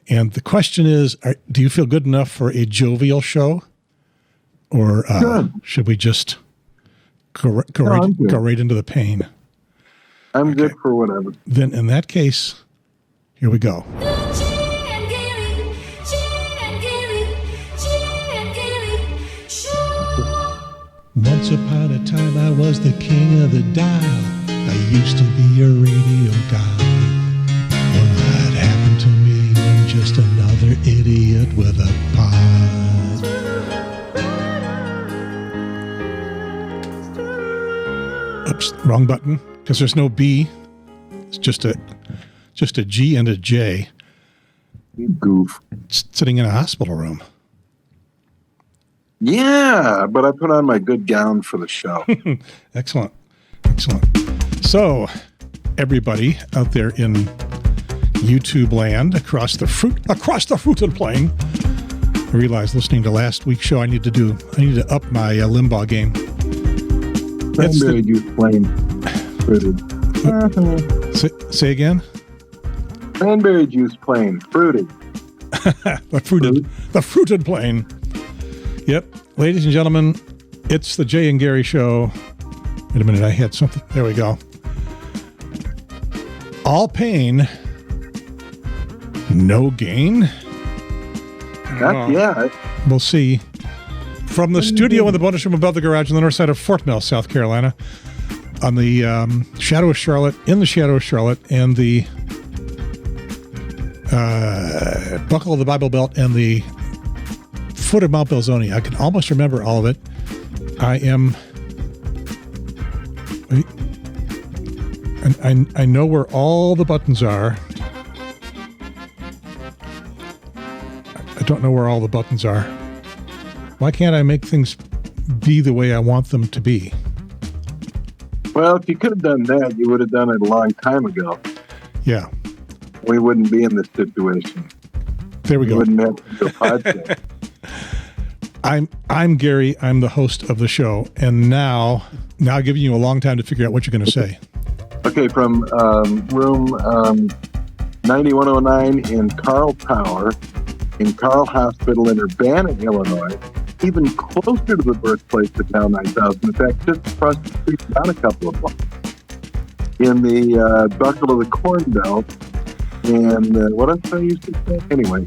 And the question is, do you feel good enough for a jovial show? Or should we just go right into the pain? I'm good for whatever. Then in that case, here we go. Once upon a time, I was the king of the dial. I used to be a radio guy. What happened to me? I'm just another idiot with a pod. Oops, wrong button. Because there's no B. It's just a G and a J. You goof. Sitting in a hospital room. Yeah, but I put on my good gown for the show. Excellent. So, everybody out there in YouTube land, across the fruited plain, I realized listening to last week's show, I need to up my Limbaugh game. Cranberry juice plain fruited. Say again? Cranberry juice plain fruited. The fruited plain. Yep. Ladies and gentlemen, it's the Jay and Gary Show. Wait a minute, I had something. There we go. All pain, no gain? Yeah. We'll see. From the studio in the bonus room above the garage on the north side of Fort Mill, South Carolina, on the shadow of Charlotte, in the shadow of Charlotte, and the buckle of the Bible Belt and the foot of Mount Belzoni. I can almost remember all of it. I know where all the buttons are. I don't know where all the buttons are. Why can't I make things be the way I want them to be? Well, if you could have done that, you would have done it a long time ago. Yeah. We wouldn't be in this situation. There we go. We wouldn't have to do a podcast. I'm Gary. I'm the host of the show, and now giving you a long time to figure out what you're going to say. Okay, from room 9109 in Carl Tower, in Carl Hospital in Urbana, Illinois, even closer to the birthplace of Town 9000. In fact, just across the street, down a couple of blocks, in the buckle of the Corn Belt, and what else I used to say? Anyway,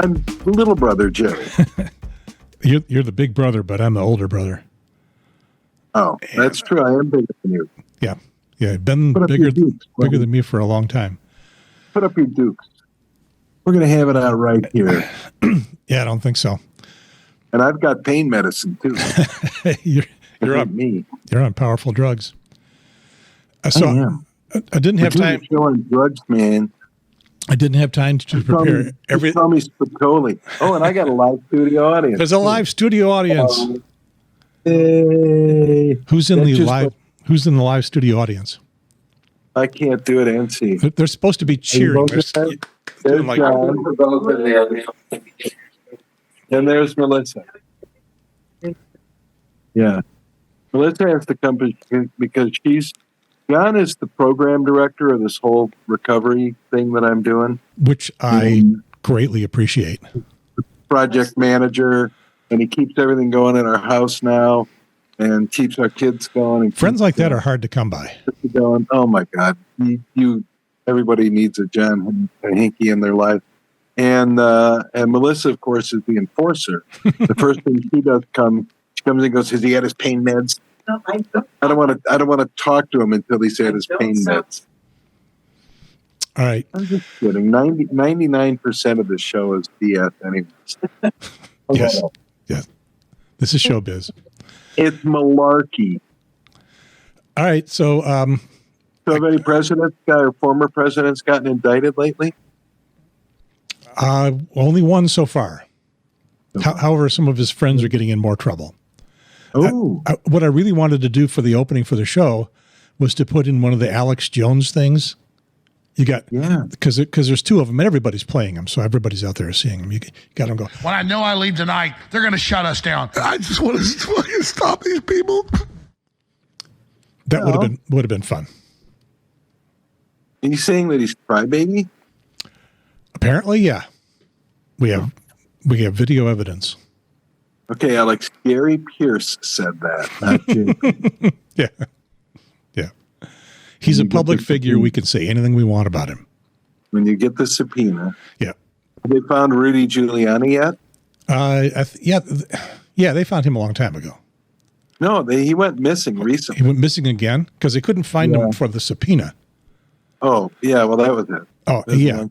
I'm little brother Jerry. You're the big brother, but I'm the older brother. Oh, that's true. I am bigger than you. Yeah. Been bigger than me for a long time. Put up your dukes. We're going to have it out right here. Yeah, I don't think so. And I've got pain medicine, too. You're on powerful drugs. So I am. I didn't have time. You're on drugs, man. I didn't have time to prepare everything. Tell me Spicoli. Oh, and I got a live studio audience. There's a live studio audience. Hey. Who's in the live studio audience? I can't do it and see. They're supposed to be cheering. There's John. And there's Melissa. Yeah. Melissa has to come because John is the program director of this whole recovery thing that I'm doing. Which I greatly appreciate. Project manager, and he keeps everything going in our house now and keeps our kids going. And friends like that are hard to come by. Going, oh my God. Everybody needs a John and Hinky in their life. And Melissa, of course, is the enforcer. The first thing she does she comes in and goes, has he had his pain meds? No, I don't want to talk to him until he's had his pain meds. All right. I'm just kidding. 99% of the show is BS anyways. Yes. This is showbiz. It's malarkey. All right. So have any presidents or former presidents gotten indicted lately? Only one so far. However, some of his friends are getting in more trouble. Oh, what I really wanted to do for the opening for the show was to put in one of the Alex Jones things. Because there's two of them and everybody's playing them, so everybody's out there seeing them. You got to go. When I know I leave tonight, they're going to shut us down. I just want to fucking stop these people. That would have been fun. Are you saying that he's crybaby? Apparently, yeah. We have video evidence. Okay, Alex, Gary Pierce said that. Not Jim. Yeah. He's a public figure. We can say anything we want about him. When you get the subpoena. Yeah. Have they found Rudy Giuliani yet? Yeah, they found him a long time ago. No, he went missing recently. He went missing again because they couldn't find him for the subpoena. Oh, yeah, well, that was it. Oh, yeah.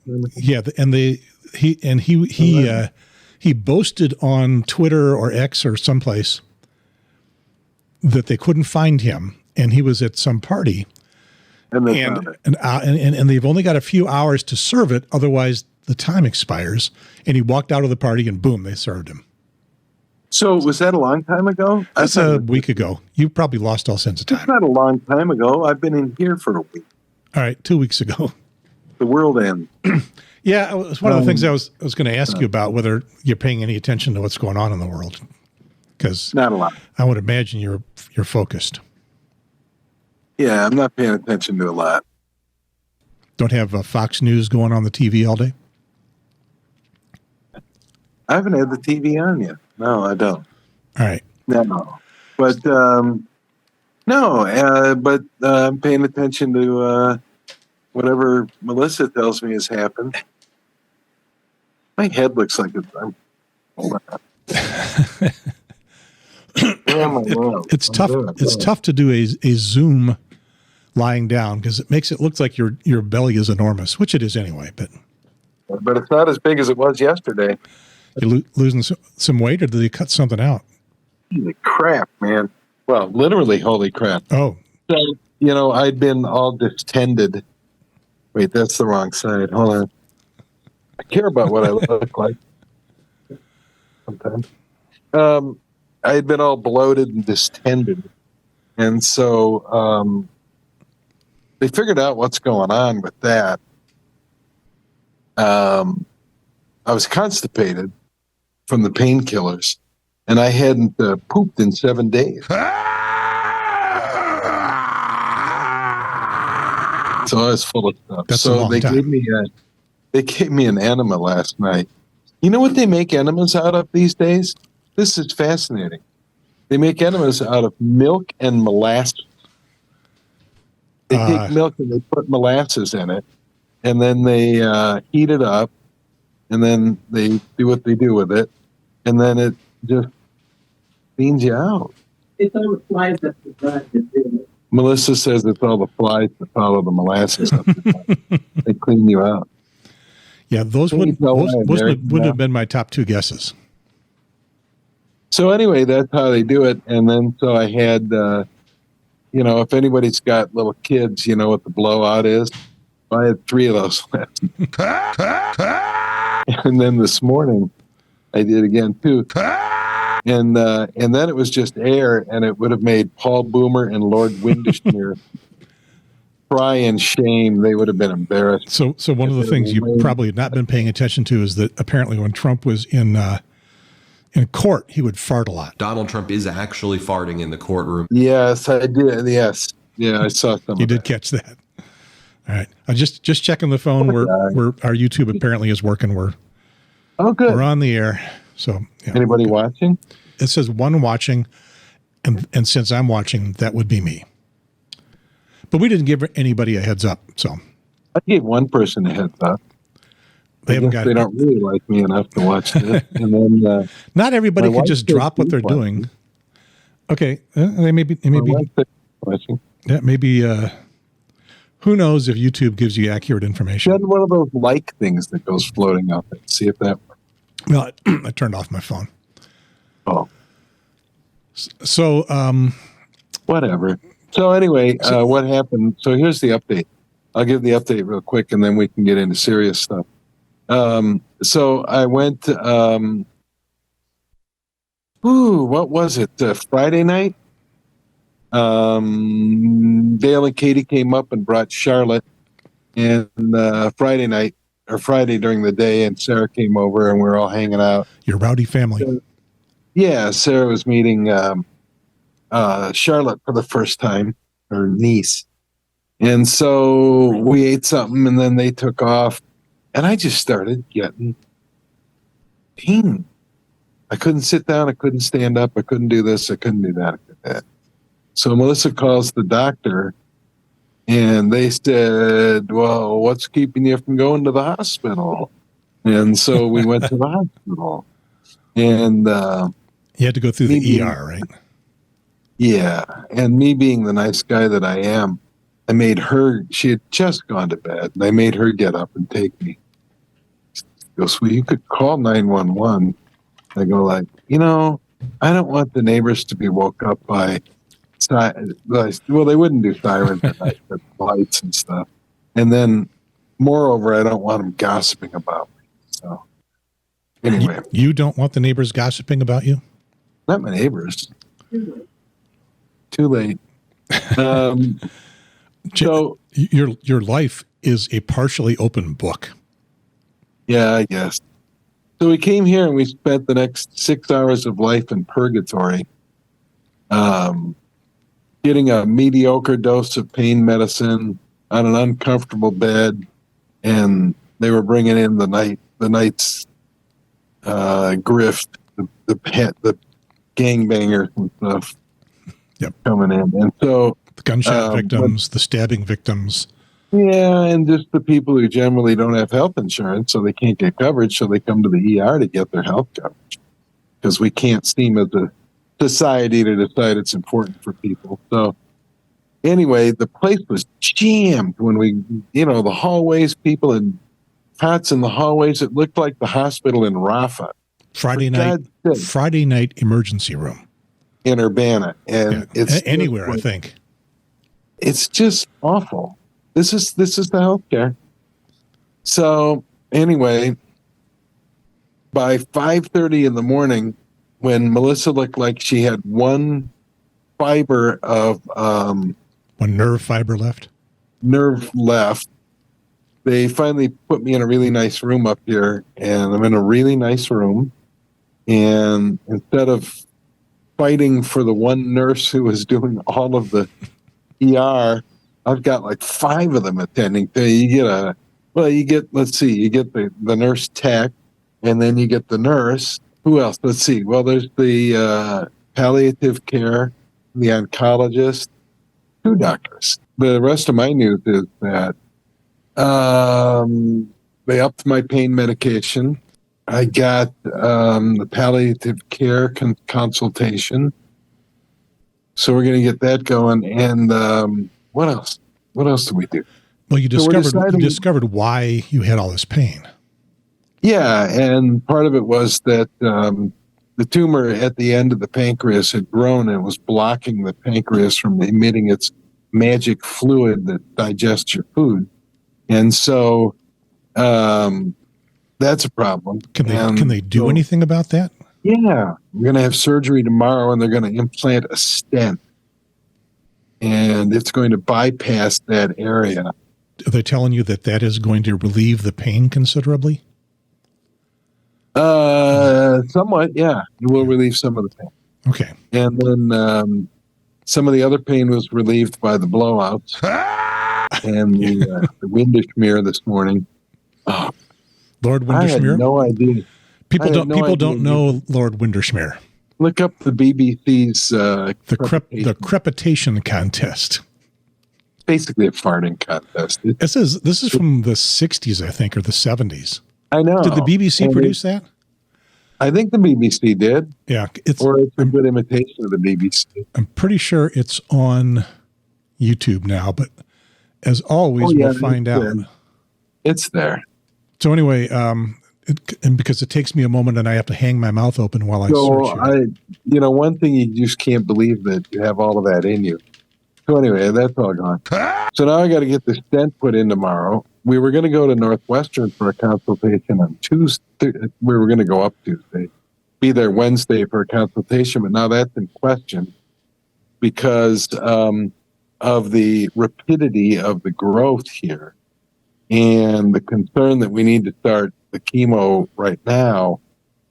And he boasted on Twitter or X or someplace that they couldn't find him, and he was at some party. And they've only got a few hours to serve it, otherwise the time expires. And he walked out of the party, and boom, they served him. So was that a long time ago? That's a week ago. You probably lost all sense of time. It's not a long time ago. I've been in here for a week. All right, 2 weeks ago. The world ends. Yeah, it was one of the things I was going to ask you about, whether you're paying any attention to what's going on in the world. Because not a lot. I would imagine you're focused. Yeah, I'm not paying attention to a lot. Don't have Fox News going on the TV all day? I haven't had the TV on yet. No, I don't. All right. No. But, I'm paying attention to whatever Melissa tells me has happened. My head looks like it's... Hold on. It's tough. It's tough to do a Zoom lying down because it makes it look like your belly is enormous, which it is anyway. But it's not as big as it was yesterday. You losing some weight, or did you cut something out? Holy crap, man! Well, literally, holy crap. Oh, so I'd been all distended. Wait, that's the wrong side. Hold on. I care about what I look like. Sometimes. I had been all bloated and distended. And so they figured out what's going on with that. I was constipated from the painkillers, and I hadn't pooped in 7 days. So I was full of stuff. That's a long time. They gave me an enema last night. You know what they make enemas out of these days? This is fascinating. They make enemas out of milk and molasses. They take milk and they put molasses in it, and then they heat it up, and then they do what they do with it, and then it just cleans you out. It's all the flies that survive to do it. Melissa says it's all the flies that follow the molasses up the top. They clean you out. Yeah, those wouldn't have been my top two guesses. So anyway, that's how they do it. And then so I had, if anybody's got little kids, you know what the blowout is. I had 3 of those left. And then this morning, I did again too. And then it was just air, and it would have made Paul Boomer and Lord Windishmere cry in shame. They would have been embarrassed. So one of the things you probably had not been paying attention to is that apparently when Trump was in court, he would fart a lot. Donald Trump is actually farting in the courtroom. Yes, I did. Yes. Yeah, I saw something. You did catch that. All right. I just checking the phone. We're our YouTube apparently is working. We're good. We're on the air. So yeah. Anybody watching? It says one watching, and since I'm watching, that would be me. But we didn't give anybody a heads up. So I gave one person a heads up. They don't really like me enough to watch this. And then not everybody can just drop what they're doing. Okay, they may be watching. Yeah, maybe. Who knows if YouTube gives you accurate information? Send one of those like things that goes floating up and see if that works. Well, I turned off my phone. Oh. So, whatever. So anyway, what happened? So here's the update. I'll give the update real quick, and then we can get into serious stuff. So I went, what was it? Friday night? Dale and Katie came up and brought Charlotte, and Friday during the day, and Sarah came over, and we were all hanging out. Your rowdy family. So, yeah, Sarah was meeting Charlotte for the first time, her niece. And so we ate something, and then they took off, and I just started getting dang, I couldn't sit down. I couldn't stand up. I couldn't do this. I couldn't do that. I couldn't do that. So Melissa calls the doctor, and they said, well, what's keeping you from going to the hospital? And so we went to the hospital. And you had to go through the ER, right? Yeah. And me being the nice guy that I am, I made her, she had just gone to bed, and I made her get up and take me. She goes, well, you could call 911. I go like, I don't want the neighbors to be woke up by, well, they wouldn't do sirens at night, but lights and stuff. And then, moreover, I don't want them gossiping about me. So, anyway. You don't want the neighbors gossiping about you? Not my neighbors. Too late. So your life is a partially open book. Yeah, I guess. So we came here and we spent the next 6 hours of life in purgatory, getting a mediocre dose of pain medicine on an uncomfortable bed, and they were bringing in the night's grift, the gangbangers and stuff. Yep. Coming in, and so the gunshot victims, the stabbing victims. Yeah, and just the people who generally don't have health insurance, so they can't get coverage, so they come to the ER to get their health coverage, because we can't seem as a society to decide it's important for people. So anyway, the place was jammed when we, the hallways, people in cots in the hallways. It looked like the hospital in Rafa. Friday night emergency room. In Urbana, and it's anywhere, I think. It's just awful. This is the healthcare. So anyway, by 5:30 in the morning, when Melissa looked like she had one fiber of one nerve fiber left, they finally put me in a really nice room up here, and I'm in a really nice room. And instead of fighting for the one nurse who was doing all of the ER, I've got like 5 of them attending to you. You get the nurse tech, and then you get the nurse. Who else? Let's see. Well, there's the palliative care, the oncologist, 2 doctors. The rest of my news is that they upped my pain medication. I got the palliative care consultation. So we're going to get that going. And what else? What else did we do? Well, you discovered why you had all this pain. Yeah, and part of it was that the tumor at the end of the pancreas had grown and was blocking the pancreas from emitting its magic fluid that digests your food. And so that's a problem. Can they do anything about that? Yeah. We're going to have surgery tomorrow, and they're going to implant a stent. And it's going to bypass that area. Are they telling you that is going to relieve the pain considerably? Somewhat, yeah. It will relieve some of the pain. Okay. And then some of the other pain was relieved by the blowouts and the Winderschmear this morning. Oh, Lord Winderschmear? I had no idea. People don't know Lord Winderschmear. Look up the BBC's the crepitation contest. Basically a farting contest. This is from the 60s, I think, or the 70s. I know. Did the BBC produce that? I think the BBC did. Yeah. It's a good imitation of the BBC. I'm pretty sure it's on YouTube now, but as always, we'll find out. It's there. So anyway, and because it takes me a moment and I have to hang my mouth open while I search it. One thing you just can't believe that you have all of that in you. So anyway, that's all gone. So now I got to get the stent put in tomorrow. We were going to go to Northwestern for a consultation on Tuesday. We were going to go up Tuesday, be there Wednesday for a consultation, but now that's in question because of the rapidity of the growth here and the concern that we need to start the chemo right now,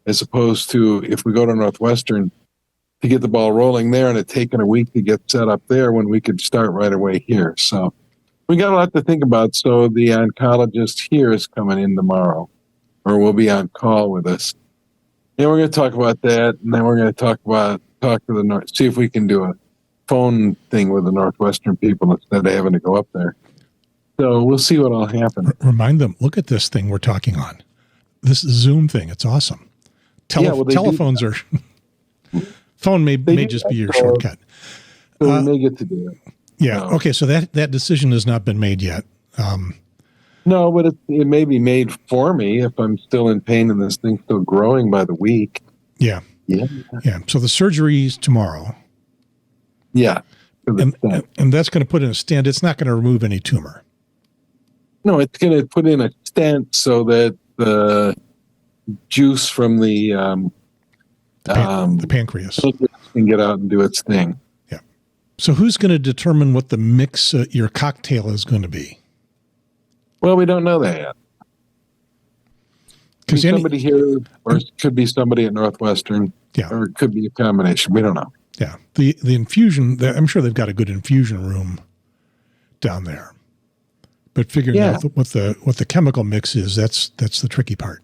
as opposed to if we go to Northwestern to get the ball rolling there and it taking a week to get set up there when we could start right away here. So we got a lot to think about. So the oncologist here is coming in tomorrow, or will be on call with us. we're going to talk about that, and then we're going to talk to the North, see if we can do a phone thing with the Northwestern people instead of having to go up there. So we'll see what will happen. Remind them, look at this thing we're talking on. This Zoom thing, it's awesome. Telephones are... Phone may just be your shortcut. So we may get to do it. Yeah. Okay. So that decision has not been made yet. No, but it may be made for me if I'm still in pain and this thing's still growing by the week. Yeah. Yeah. Yeah. So the surgery is tomorrow. Yeah. And that's going to put in a stent. It's not going to remove any tumor. No, it's going to put in a stent so that the juice from the pancreas can get out and do its thing. Yeah. So who's going to determine what the mix your cocktail is going to be? Well, we don't know that yet. Could be somebody here, or it could be somebody at Northwestern. Yeah. Or it could be a combination. We don't know. Yeah. The infusion, I'm sure they've got a good infusion room down there. But figuring out what the chemical mix is, that's the tricky part.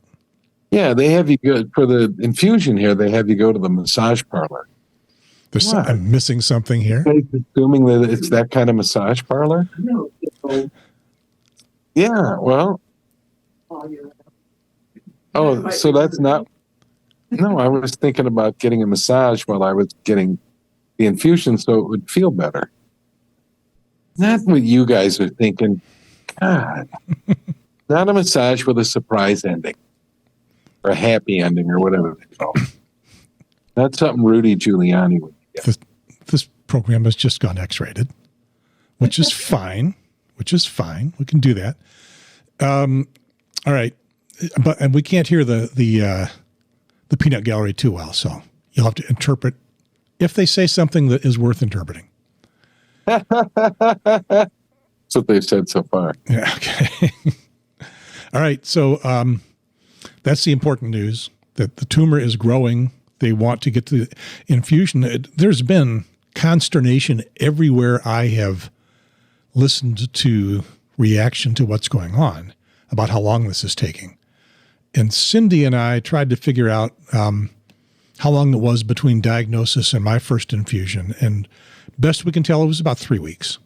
Yeah, they have you go for the infusion here. They have you go to the massage parlor. I'm missing something here. Assuming that it's that kind of massage parlor. No. Yeah. Well. Oh, so that's not. No, I was thinking about getting a massage while I was getting the infusion, so it would feel better. Not what you guys are thinking. God, not a massage with a surprise ending. Or a happy ending, or whatever they call it. That's something Rudy Giuliani would get. This program has just gone X-rated, which is fine. We can do that. All right, and we can't hear the peanut gallery too well, so you'll have to interpret if they say something that is worth interpreting. That's what they've said so far. Yeah. Okay. All right. So. That's the important news, that the tumor is growing. They want to get to the infusion. There's been consternation everywhere I have listened to reaction to what's going on about how long this is taking. And Cindy and I tried to figure out how long it was between diagnosis and my first infusion. And best we can tell, it was about 3 weeks.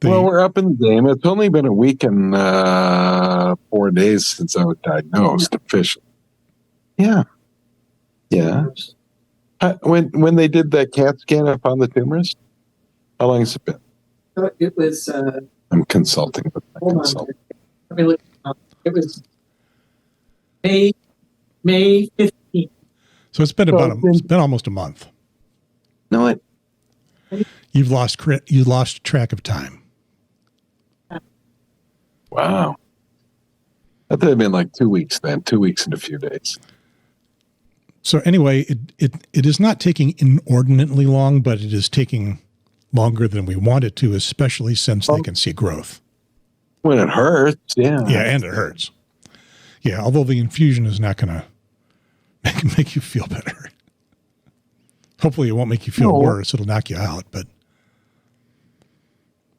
Well, we're up in the game. It's only been a week and 4 days since I was diagnosed officially. Yeah. Yeah. When they did that CAT scan up on the tumors, how long has it been? It was. I'm consulting with my consultant. It was May 15th. So it's been it's been almost a month. No, You've lost track of time. Wow. I thought it'd been like 2 weeks then, 2 weeks and a few days. So anyway, it is not taking inordinately long, but it is taking longer than we want it to, especially since they can see growth. When it hurts, yeah. Yeah, and it hurts. Yeah, although the infusion is not going to make you feel better. Hopefully it won't make you feel worse. It'll knock you out, but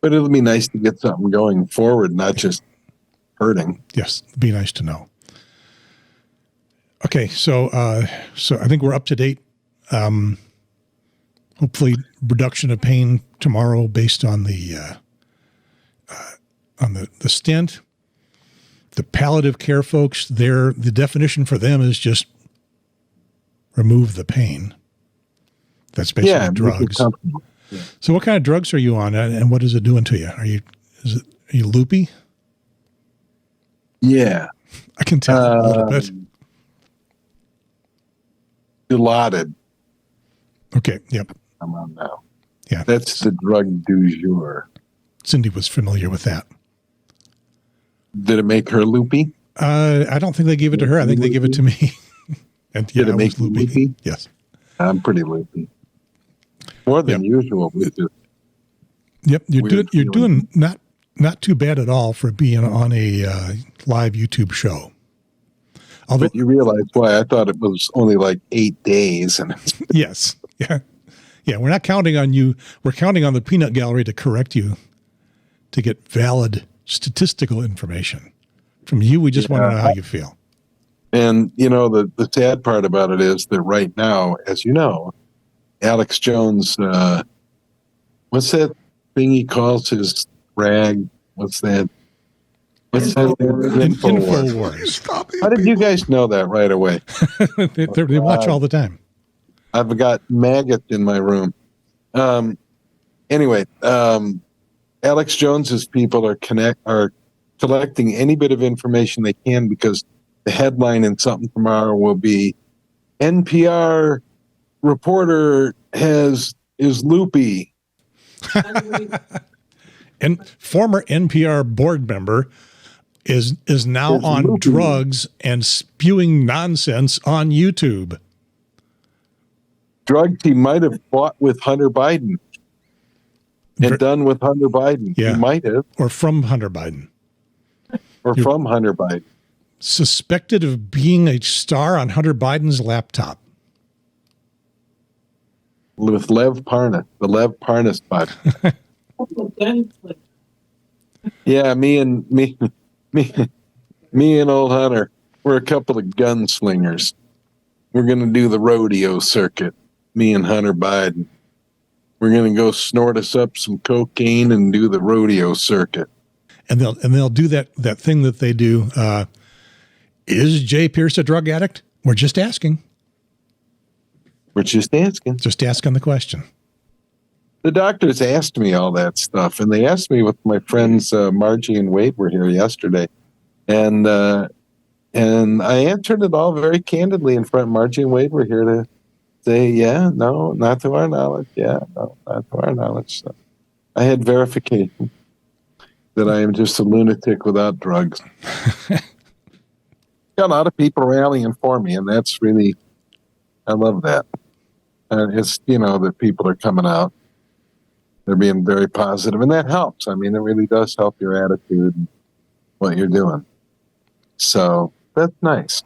it'll be nice to get something going forward, not just hurting. Yes, it'd be nice to know. Okay, so I think we're up to date. Hopefully, reduction of pain tomorrow based on the stent. The palliative care folks, the definition for them is just remove the pain. That's basically drugs. Yeah. So what kind of drugs are you on, and what is it doing to you? Are you loopy? Yeah. I can tell a little bit. Dilaudid. Okay, yep. I'm on now. Yeah. That's the drug du jour. Cindy was familiar with that. Did it make her loopy? I don't think they gave it to her. I think they give it to me. And did it make loopy? Loopy? Yes. I'm pretty loopy. More than usual. Yep, you're doing not too bad at all for being on a live YouTube show. Although, but you realize why I thought it was only like 8 days. And yes, yeah. We're not counting on you. We're counting on the peanut gallery to correct you, to get valid statistical information from you. We just want to know how you feel. And, you know, the sad part about it is that right now, as you know, Alex Jones, what's that thing he calls his rag? What's that? What's that? InfoWars. Stop How did you guys know that right away? They watch all the time. I've got maggots in my room. Anyway, Alex Jones's people are collecting any bit of information they can, because the headline in something tomorrow will be NPR reporter is loopy. And former NPR board member is now on loopy. drugs and spewing nonsense on YouTube. Drugs he might have bought with Hunter Biden and done with Hunter Biden. Yeah. He might have. Or from Hunter Biden. From Hunter Biden. Suspected of being a star on Hunter Biden's laptop. With Lev Parnas, the Lev Parnas podcast. Yeah, me and old Hunter, we're a couple of gunslingers. We're going to do the rodeo circuit, me and Hunter Biden. We're going to go snort us up some cocaine and do the rodeo circuit. And they'll do that thing that they do. Is Jay Pierce a drug addict? We're just asking. We're just asking. Just asking the question. The doctors asked me all that stuff, and they asked me with my friends Margie and Wade were here yesterday, and I answered it all very candidly in front. Margie and Wade were here to say, yeah, no, not to our knowledge. Yeah, no, not to our knowledge. So I had verification that I am just a lunatic without drugs. Got a lot of people rallying for me, and that's really, I love that. It's, you know, that people are coming out. They're being very positive, and that helps. I mean, it really does help your attitude and what you're doing. So that's nice.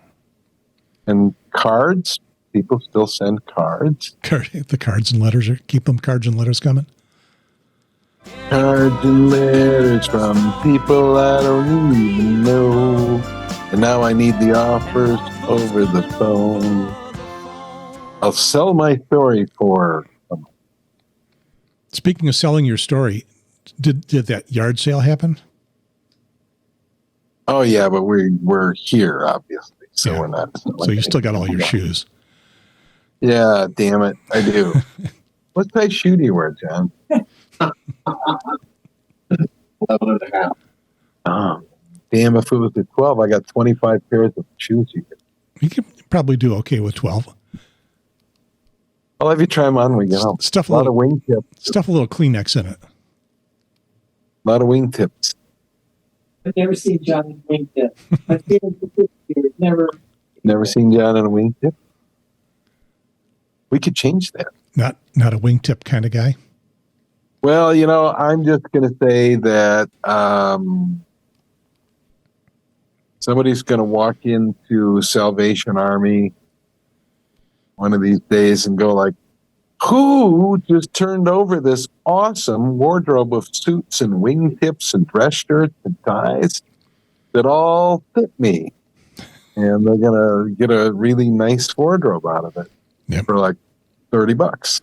And cards, people still send cards. The cards and letters keep them cards and letters coming. Cards and letters from people I don't even know. And now I need the offers over the phone. I'll sell my story for. Speaking of selling your story, did that yard sale happen? Oh yeah, but we're here obviously, so yeah. We're not. So you still got all your shoes. Yeah, damn it, I do. What size shoe do you wear, John? 11.5. Oh, damn! If it was at 12, I got 25 pairs of shoes. You could probably do okay with 12. I'll have you try them on when we get home. Stuff a lot of wingtips. Stuff a little Kleenex in it. A lot of wingtips. I've never seen John in a wingtip. I've seen him for 50 years. Never seen John in a wingtip? We could change that. Not a wingtip kind of guy? Well, you know, I'm just going to say that somebody's going to walk into Salvation Army one of these days and go like, who just turned over this awesome wardrobe of suits and wingtips and dress shirts and ties that all fit me? And they're going to get a really nice wardrobe out of it for like $30.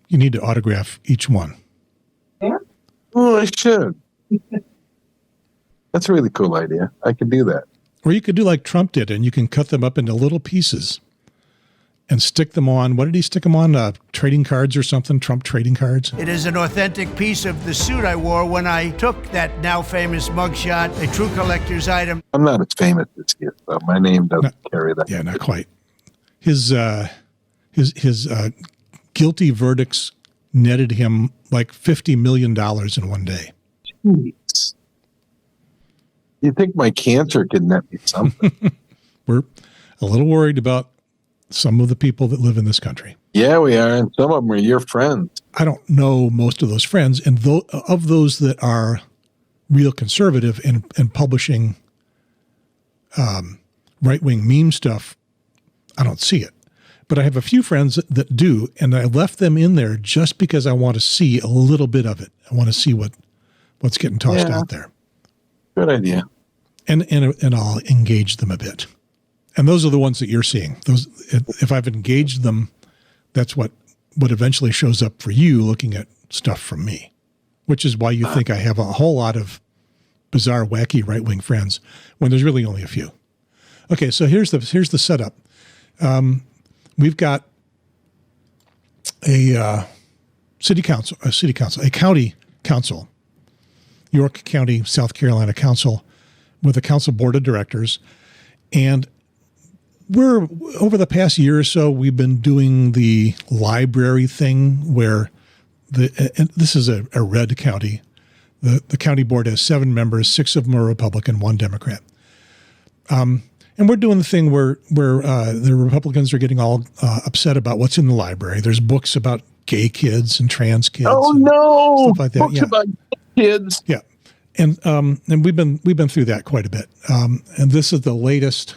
You need to autograph each one. Yeah. Oh, I should. That's a really cool idea. I could do that. Or you could do like Trump did, and you can cut them up into little pieces and stick them on. What did he stick them on? Trading cards or something? Trump trading cards? It is an authentic piece of the suit I wore when I took that now famous mugshot, a true collector's item. I'm not as famous as he is, though. My name doesn't carry that. Yeah, not quite. His guilty verdicts netted him like $50 million in one day. Jeez. You think my cancer could net me something? We're a little worried about some of the people that live in this country. Yeah, we are, and some of them are your friends. I don't know most of those friends, and of those that are real conservative and publishing right-wing meme stuff, I don't see it. But I have a few friends that do, and I left them in there just because I want to see a little bit of it. I want to see what's getting tossed out there. Good idea. And I'll engage them a bit. And those are the ones that you're seeing. Those, if I've engaged them, that's what eventually shows up for you looking at stuff from me, which is why you think I have a whole lot of bizarre, wacky right-wing friends when there's really only a few. Okay, so here's the setup. We've got a county council, York County, South Carolina council, with a council board of directors. And we're, over the past year or so, we've been doing the library thing where and this is a red county. The county board has 7 members, 6 of them are Republican, 1 Democrat. And we're doing the thing where the Republicans are getting all upset about what's in the library. There's books about gay kids and trans kids. Oh and no! stuff like that. Books about kids. Yeah, and we've been through that quite a bit. And this is the latest.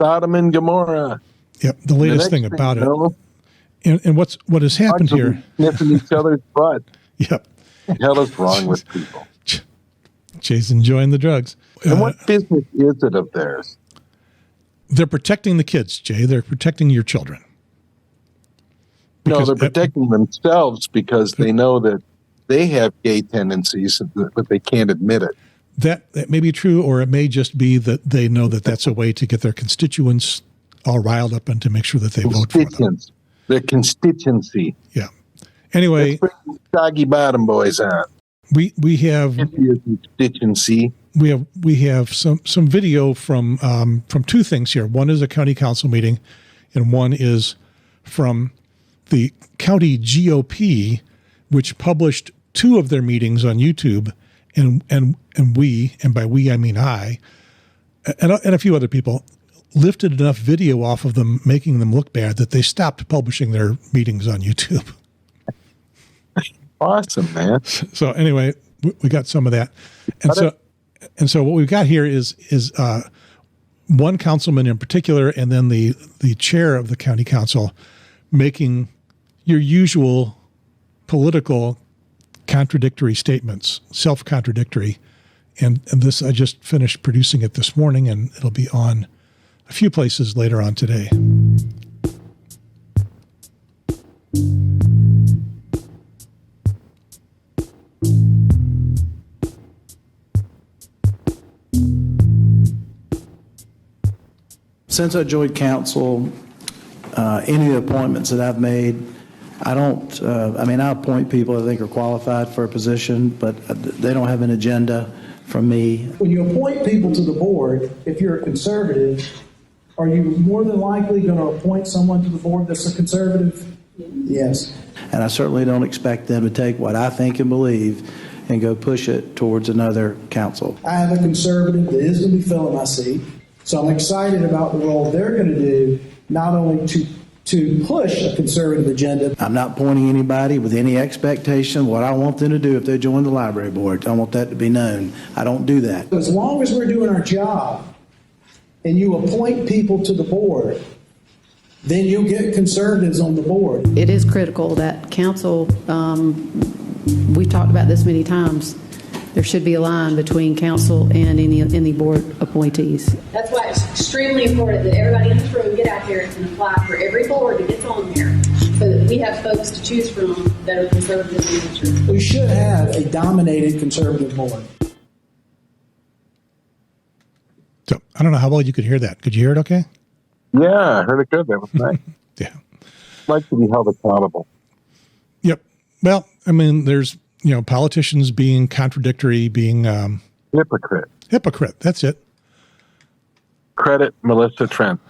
Sodom and Gomorrah. Yep, the latest thing about it. No, And what has happened here? Sniffing each other's butt. Yep. What the hell is wrong with people? Jay's enjoying the drugs. And what business is it of theirs? They're protecting the kids, Jay. They're protecting your children. No, they're protecting themselves because they know that they have gay tendencies, but they can't admit it. That may be true, or it may just be that they know that that's a way to get their constituents all riled up and to make sure that they vote for them. Their constituency. Yeah. Anyway, let's bring the Soggy Bottom Boys on. We have constituency. We have some video from 2 things here. One is a county council meeting, and one is from the county GOP, which published 2 of their meetings on YouTube, and by we I mean I, and a few other people lifted enough video off of them, making them look bad, that they stopped publishing their meetings on YouTube. Awesome, man. So anyway, we got some of that, and so what we've got here is one councilman in particular, and then the chair of the county council making your usual political contradictory statements, self-contradictory, and this I just finished producing it this morning, and it'll be on a few places later on today. Since I joined council, any of the appointments that I've made, I don't, I appoint people I think are qualified for a position, but they don't have an agenda from me. When you appoint people to the board, if you're a conservative, are you more than likely going to appoint someone to the board that's a conservative? Yes. And I certainly don't expect them to take what I think and believe and go push it towards another council. I have a conservative that is going to be filling my seat, so I'm excited about the role they're going to do, not only to push a conservative agenda. I'm not appointing anybody with any expectation what I want them to do if they join the library board. I want that to be known. I don't do that. As long as we're doing our job and you appoint people to the board, then you'll get conservatives on the board. It is critical that council, we've talked about this many times, there should be a line between council and any board appointees. That's why it's extremely important that everybody in this room get out there and apply for every board that gets on there, so that we have folks to choose from that are conservative in nature. We should have a dominated conservative board. So I don't know how well you could hear that. Could you hear it okay? Yeah, I heard it good. That was nice. Yeah. I'd like to be held accountable. Yep. Well, I mean, there's, politicians being contradictory, being hypocrite. Hypocrite. That's it. Credit Melissa Trent.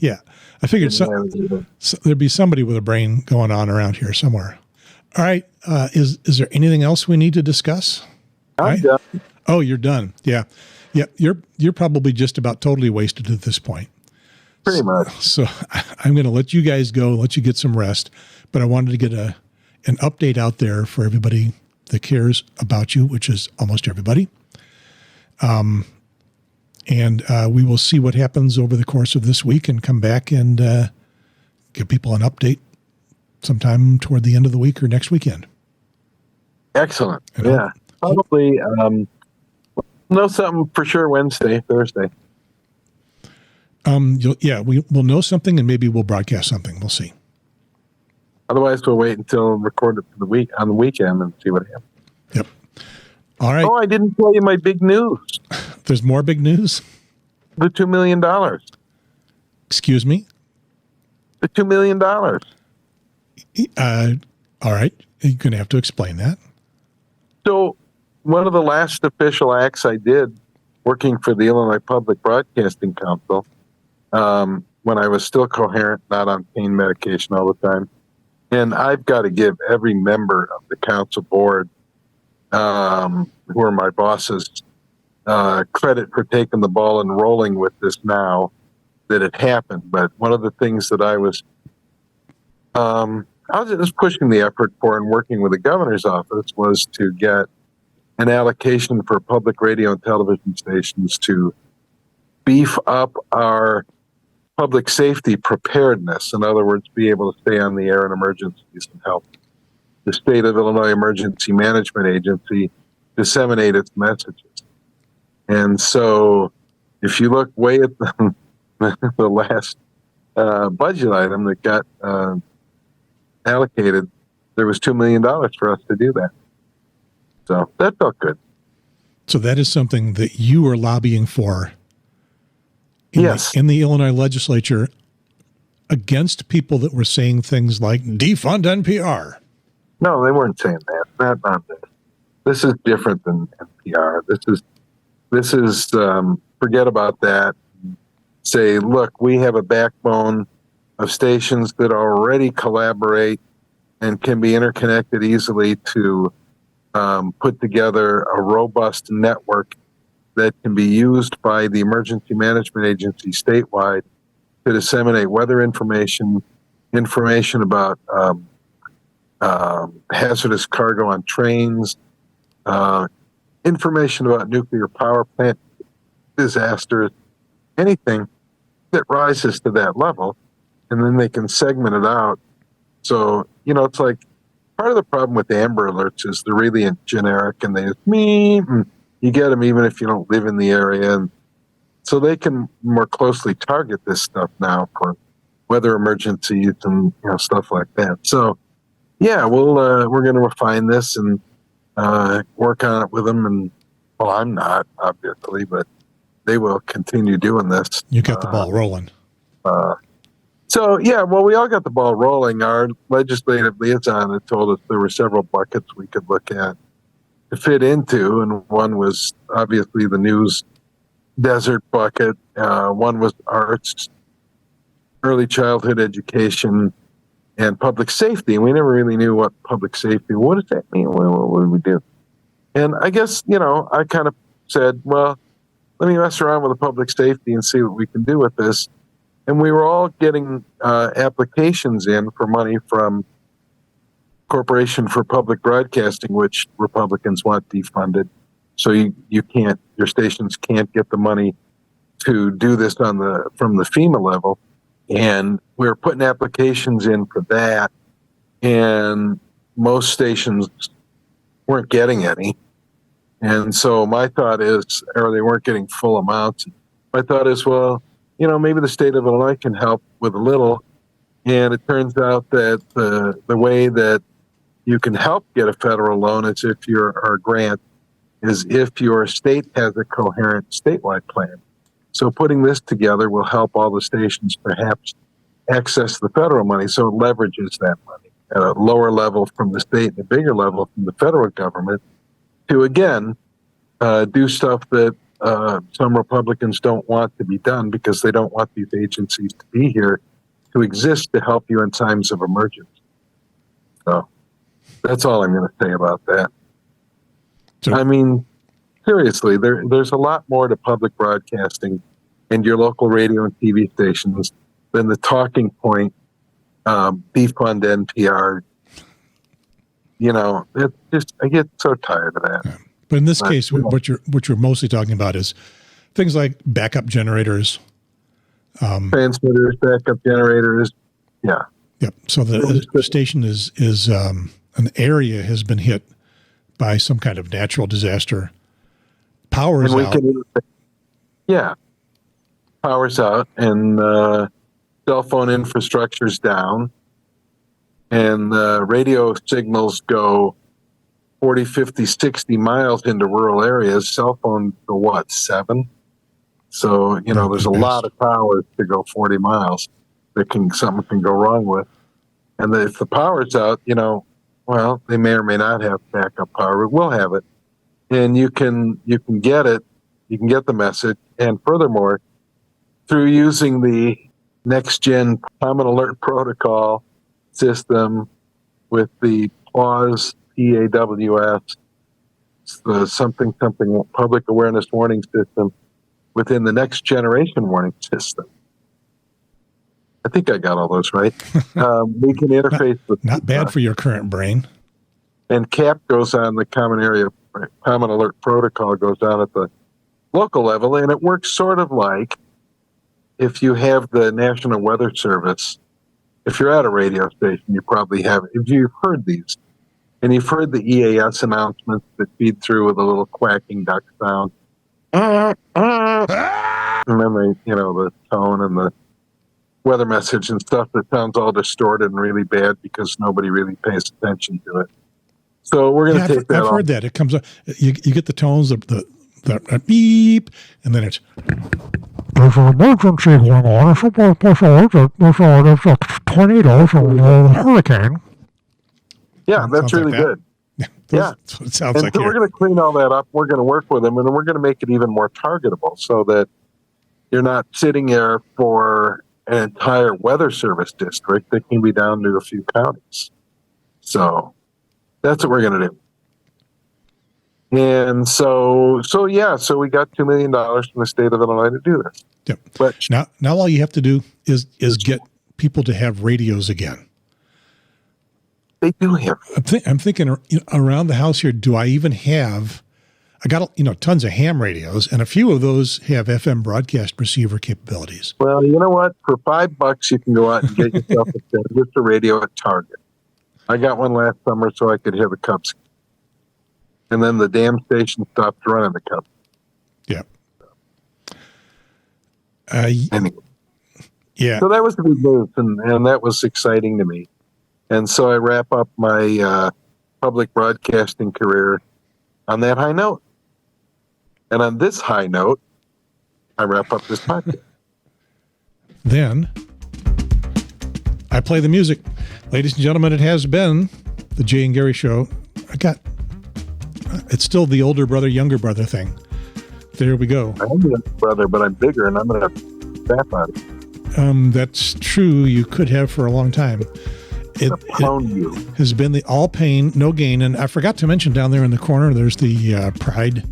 Yeah. I figured there'd be somebody with a brain going on around here somewhere. All right. Is there anything else we need to discuss? I'm done. Oh, you're done. Yeah. Yeah. You're probably just about totally wasted at this point. Pretty much. So I'm going to let you guys go, let you get some rest. But I wanted to get an update out there for everybody that cares about you, which is almost everybody. And we will see what happens over the course of this week and come back and give people an update sometime toward the end of the week or next weekend. Excellent. Yeah. Probably know something for sure Thursday. We'll know something, and maybe we'll broadcast something. We'll see. Otherwise, we'll wait until record it for on the weekend and see what happens. Yep. All right. Oh, I didn't tell you my big news. There's more big news? The $2 million. Excuse me? The $2 million. All right. You're going to have to explain that. So one of the last official acts I did working for the Illinois Public Broadcasting Council, when I was still coherent, not on pain medication all the time, and I've got to give every member of the council board, who are my bosses, credit for taking the ball and rolling with this now that it happened. But one of the things that I was just pushing the effort for and working with the governor's office was to get an allocation for public radio and television stations to beef up our public safety preparedness. In other words, be able to stay on the air in emergencies and help the state of Illinois Emergency Management Agency disseminate its messages. And so if you look way at the last budget item that got allocated, there was $2 million for us to do that. So that felt good. So that is something that you were lobbying for yes. in the Illinois legislature against people that were saying things like defund NPR. No, they weren't saying that. Not this. This is different than NPR. This is forget about that. Say, look, we have a backbone of stations that already collaborate and can be interconnected easily to put together a robust network that can be used by the emergency management agency statewide to disseminate weather information about hazardous cargo on trains, information about nuclear power plant disasters, anything that rises to that level, and then they can segment it out. So, it's like part of the problem with Amber Alerts is they're really generic and they just you get them even if you don't live in the area. And so they can more closely target this stuff now for weather emergencies and stuff like that. So, yeah, we're going to refine this and work on it with them. And well, I'm not obviously, but they will continue doing this. You got the ball rolling. So, yeah, well, we all got the ball rolling. Our legislative liaison had told us there were several buckets we could look at to fit into, and one was obviously the news desert bucket. One was arts, early childhood education, and public safety. And we never really knew what public safety, what does that mean? What do we do? And I guess, I kind of said, well, let me mess around with the public safety and see what we can do with this. And we were all getting applications in for money from Corporation for Public Broadcasting, which Republicans want defunded. So your stations can't get the money to do this from the FEMA level. And we were putting applications in for that. And most stations weren't getting any. And so my thought is, or they weren't getting full amounts. My thought is, well, maybe the state of Illinois can help with a little. And it turns out that the way that you can help get a federal loan is or grant is if your state has a coherent statewide plan. So putting this together will help all the stations perhaps access the federal money. So it leverages that money at a lower level from the state and a bigger level from the federal government to, again, do stuff that some Republicans don't want to be done because they don't want these agencies to be here to exist to help you in times of emergency. So that's all I'm going to say about that. I mean, seriously, there's a lot more to public broadcasting and your local radio and TV stations than the talking point, defund NPR. It's just, I get so tired of that. Yeah. But in this case, what you're mostly talking about is things like backup generators, transmitters, backup generators. Yeah. Yep. So the station is an area has been hit by some kind of natural disaster. Power is out. power's out and cell phone infrastructure's down and radio signals go 40, 50, 60 miles into rural areas, cell phone go what, 7? So, there's a lot of towers to go 40 miles that something can go wrong with. And if the power's out, well, they may or may not have backup power, but we'll have it. And you can get it, you can get the message. And furthermore, through using the next-gen Common Alert Protocol system with the PAWS, PAWS, the something Public Awareness Warning System within the Next Generation Warning System. I think I got all those right. We can interface with... Not bad for your current brain. And CAP goes on, the Common Alert Protocol goes on at the local level, and it works sort of like if you have the National Weather Service. If you're at a radio station, you probably have, if you've heard these, and you've heard the EAS announcements that feed through with a little quacking duck sound. And then the tone and the weather message and stuff that sounds all distorted and really bad because nobody really pays attention to it. So we're going to take that off. I've heard that. It comes up, you get the tones, the beep, and then it's... There's an emergency going on. There's a tornado from a hurricane. Yeah, that's really good. Yeah. That's what it sounds like. So we're going to clean all that up. We're going to work with them, and then we're going to make it even more targetable so that you're not sitting there for an entire weather service district that can be down to a few counties. So that's what we're going to do. And so we got $2 million from the state of Illinois to do this. Yep. But now all you have to do is get people to have radios again. They do have. I'm thinking around the house here. Do I even have? I got tons of ham radios, and a few of those have FM broadcast receiver capabilities. Well, you know what? For $5, you can go out and get yourself a radio at Target. I got one last summer so I could hear the Cubs. And then the damn station stopped running the Cubs. Yeah. Anyway. Yeah. So that was the good news, and that was exciting to me. And so I wrap up my public broadcasting career on that high note. And on this high note, I wrap up this podcast. Then I play the music. Ladies and gentlemen, it has been the Jay and Gary Show. It's still the older brother, younger brother thing. There we go. I'm the younger brother, but I'm bigger, and I'm going to fat body. That's true. You could have for a long time. It has been the all pain, no gain. And I forgot to mention down there in the corner, there's the Pride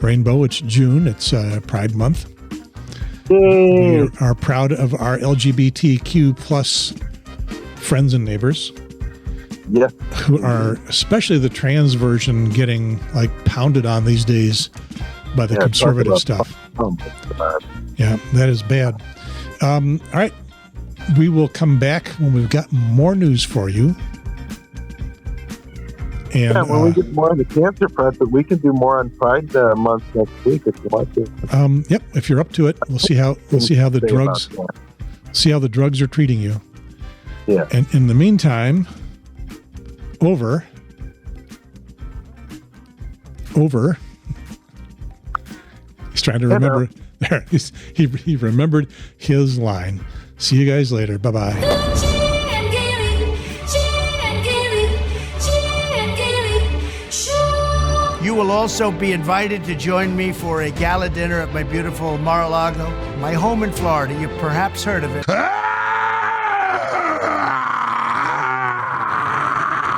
Rainbow. It's June. It's Pride Month. Yay. We are proud of our LGBTQ plus friends and neighbors. Yes. Who are, especially the trans version, getting pounded on these days by the conservative stuff. Yeah, that is bad. All right. We will come back when we've got more news for you. And when we get more on the cancer front, but we can do more on Pride Month next week if you want to. Yep, if you're up to it, we'll see how the drugs are treating you. Yeah. And in the meantime, over. He's trying to remember. There, he remembered his line. See you guys later. Bye-bye. You will also be invited to join me for a gala dinner at my beautiful Mar-a-Lago, my home in Florida. You've perhaps heard of it.